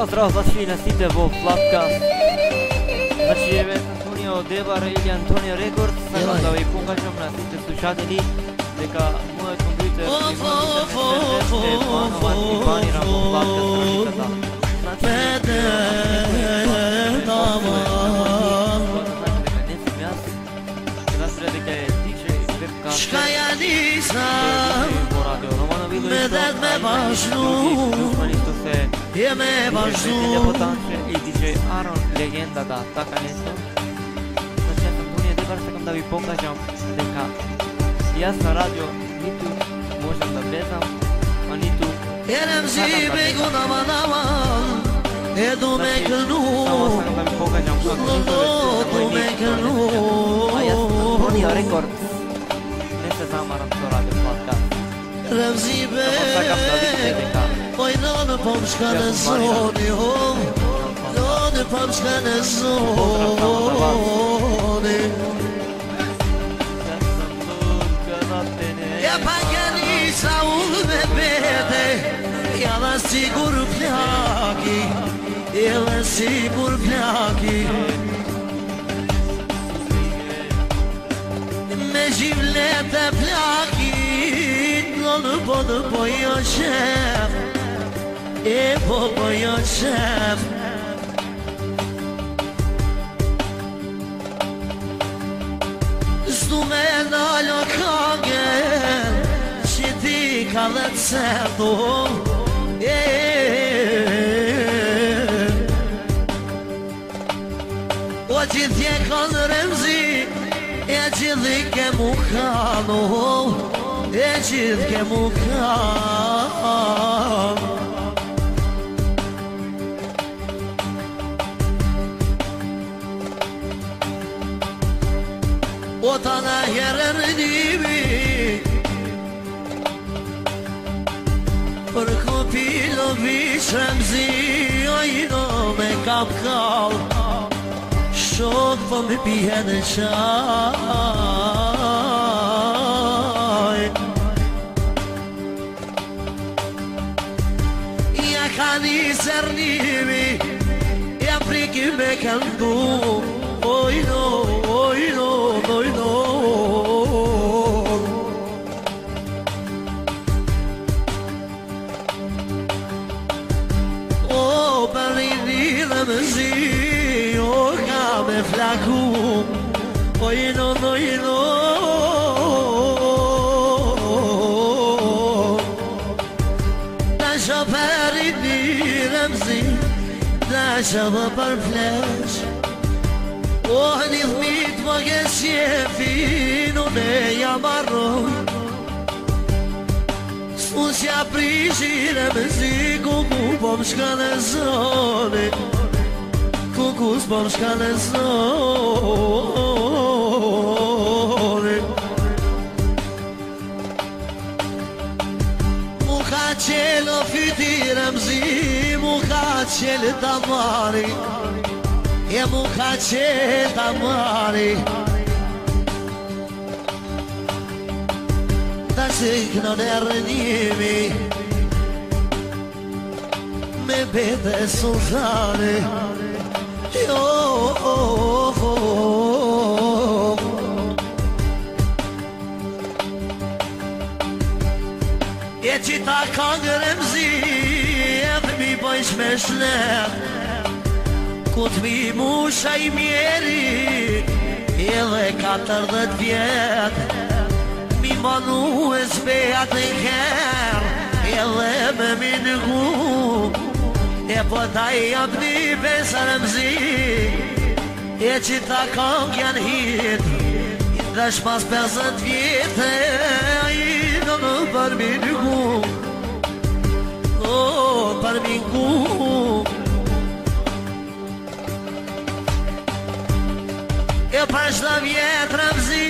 Zdrav, bashkëna sitë vo podcast. Bashkëve Antonio Debar ili Antonio Records, sa i punga shumë na sitë suçati li dhe ka mua kompjuter Shka janisa me dhet me bashnu je me bashnu i DJ Aron legenda da Takanesto. Sa që Antonio Debar se kam da vi ponga shumë dhe ka jasna radio nitu možda da bezam a nitu Jerem zibe guna manaman Edu me kënu Du me kënu Antonio Records Nese zamaram të radio podcast Jerem zibe Ojnone pom shka në zoni None pom shka në zoni Ja pa nisa ullë me bete Ja dhe sigur plaki Ja dhe sigur plaki Me gjivlet e plaki Në po jo qef E po jo qef Stu me nalë kangen Që ti ka dhe të setu O gjithje kanë remzi E gjithi ke mu kanu E gjithë ke mu kanu O ta në herën nimi Për kopilo vishremzi O ino me kam kall Shok po me pihe në qaj Ja ka një zërnimi Ja priki me këndu O ino O për një dhe më zi O ka me flaku O ino Da shë për një dhe më zi Da shë për flesh O një dhmit më gësjefi Në jam arroj S'mun s'ja prishire me zi Kuku po më shka në zoni Kuku s'po më shka në zoni Mu ka qelë fytire më zi Mu ka qelë damari E mu ka qelë të mari Ta që kënë në rënjimi Me bete sultani Jo E që ta kangë remzi E dhe mi bëjsh me shlet Ku t'mi musha I mjeri Edhe 40 vjet Mi manu e zbejat në kër Edhe me minëgu E po ta I jam një besar mëzi E që ta kong janë hit Dhe shpas 50 vjetë I në për minëgu O për minëgu E pashta vjetë rëmzi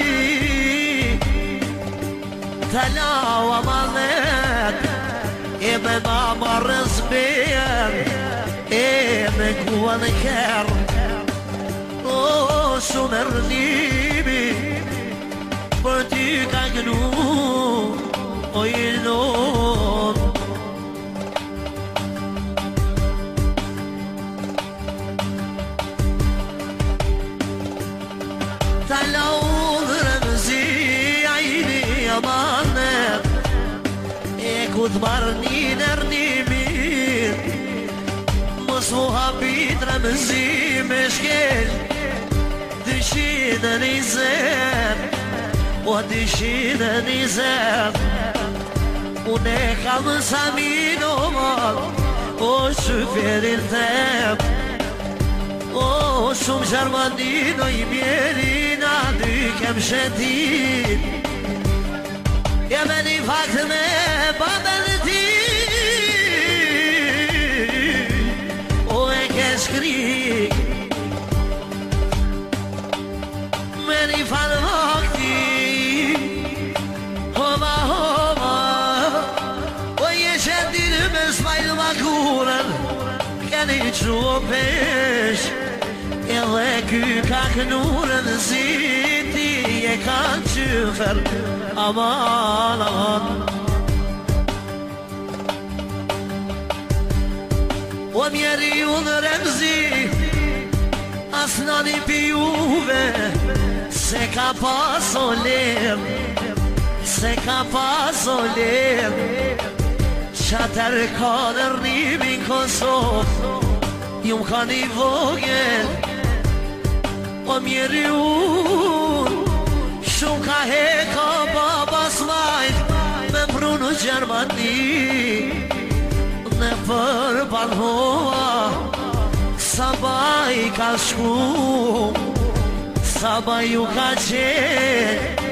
Të lau amanet E me mama rëzber E me kua në kër O shumë e rënimi Për ty ka gënu O i non ta laudhë rëmëzi ajni amanet e ku të marë një nërnimit mos mu hapit rëmëzi me shkel dëshinë një zem o dëshinë një zem unë e kam samin o mal o shëferin them o shumë Gjermanin o i mjerin a dy kem shetin jeme një fakt me babel ti o e ke shkrik me një fan vakti homa homa o je shetin me smajnë makurën keni që o pesh edhe ky ka kënurën ziti e ka qyfer aman aman o mjeri unë remzi as nani pi juve se ka pas o lem se ka pas o lem qatër ka nërnimin Kosovë ju m'ka një vogel o mjeri unë shumë ka heka baba smajt me mbrunë Gjermani në për banhova sabaj ka shku sabaj ju ka qenë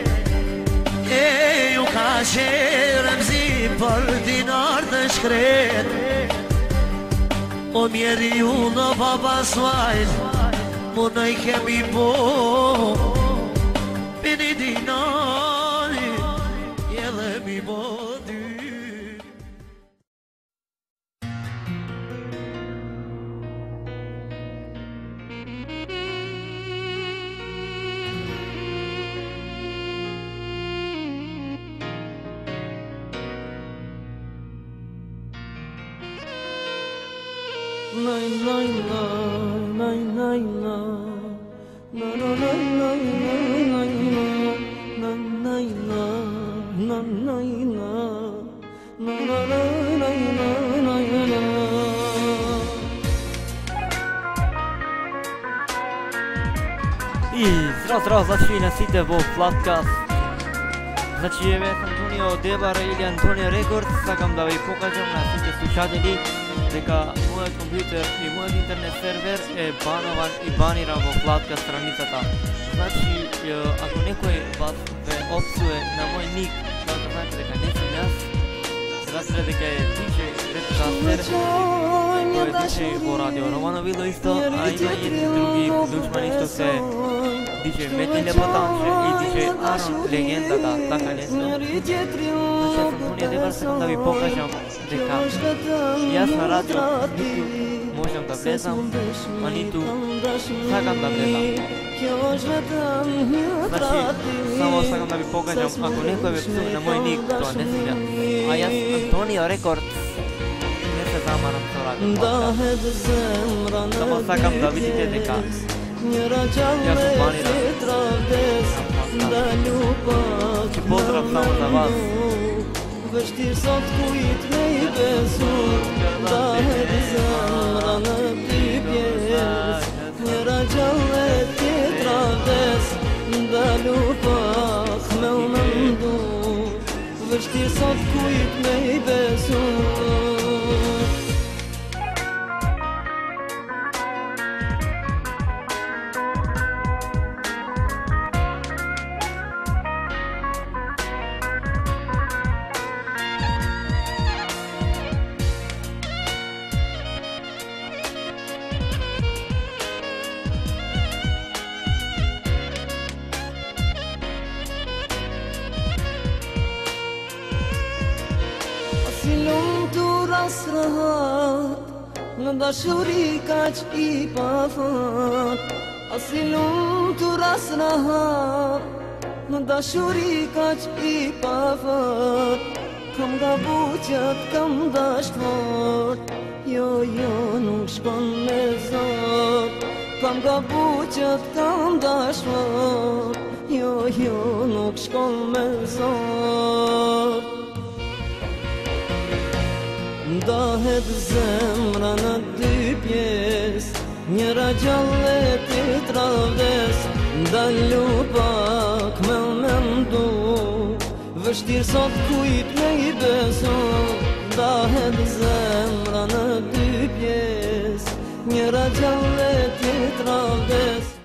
e ju ka qenë remzi për dinar të shkret o mjeri ju në baba smajt mu nëj kemi bo bini dinari edhe mi bo dy I zraz znači nasite vo Flatcast. Znači je Antonio Debar ili Antonio Records, sakam da vi pokažem na site slušatelji дека мојот компјутер и мојот интернет сервер е банован и баниран во Flatcast страницата. Значи, ако некој вас ве опсуе на мој ник, да знаете дека не сум јас, значи дека е DJ Redcaster, кој е DJ во Радио Романовило исто, а има и други душмани што се DJ Метиле Ботанче и DJ Арон, легендата, така нешто. Значи, јас сум Тони Дебар, сакам да ви покажам дека јас на радио ниту можам да влезам, а ниту сакам да влезам. Значи, само сакам да ви покажам, ако некој ве псуе на мој ник, тоа не сум јас. А јас, Antonio Records, не се замарам со радио подкаст. Само сакам да видите дека јас сум баниран на подкаст. Че поздрав само за вас. Vështirë sot kujt me I besu Dahet zemra në ty pjes Njëra gjallë e tjetra ves Ndalu pak me u mëndu Vështirë sot kujt me I besu Në dashuri kaq I pafat Asi lumtur as rahat Në dashuri kaq I pafat Kam gabuqat, kam dasht fort Jo, jo, nuk shkon me zot Kam gabu që t'kam dashur, jo, nuk shkon me zor. Ndahet zemra në dy pjesë, njëra gjallë e tjetra vdes. Ndalu pak me mendu, vështirë sot kujt me i besu. Ndahet zemra në dy pjesë, njëra gjallë e tjetra vdes.